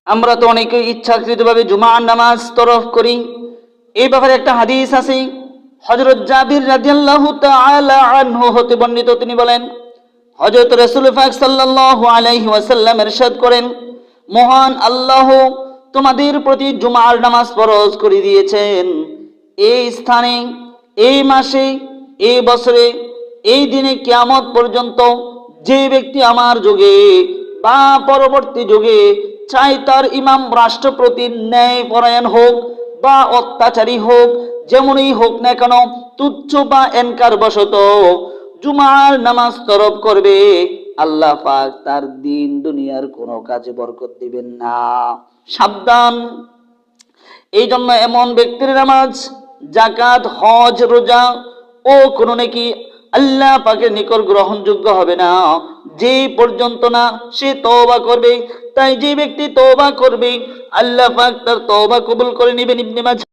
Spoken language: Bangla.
আমরা তো অনেকে ইচ্ছাকৃতভাবে জুমার নামাজ তরক করি। এই ব্যাপারে একটা হাদিস আছে, হযরত জাবির রাদিয়াল্লাহু তাআলা আনহু হতে বর্ণিত। তিনি বলেন, হযরত রাসূল পাক সাল্লাল্লাহু আলাইহি ওয়াসাল্লাম ইরশাদ করেন, মহান আল্লাহ তোমাদের প্রতি জুমার নামাজ ফরজ করে দিয়েছেন। এই স্থানে, এই মাসে, এই বছরে, এই দিনে কিয়ামত পর্যন্ত যে ব্যক্তি আমার যুগে বা পরবর্তী যুগে চাই তার ইমাম রাষ্ট্রপতির ন্যায় পরায়ণ হোক বা অত্যাচারী হোক, যেমনই হোক না কেন, তুচ্ছ বা এনকার বশত জুমার নামাজ তরক করবে, আল্লাহ পাক তার দিন দুনিয়ার কোনো কাজে বরকত দিবেন না। সাবধান। এই জন্য এমন ব্যক্তির নামাজ, যাকাত, হজ, রোজা ও কোন নেকি আল্লাহ পাকের নিকট গ্রহণযোগ্য হবে না যে পর্যন্ত না সে তওবা করবে। তাই যে ব্যক্তি তওবা করবে, আল্লাহ পাক তার তওবা কবুল করে নেবেন। ইবনে মাজাহ।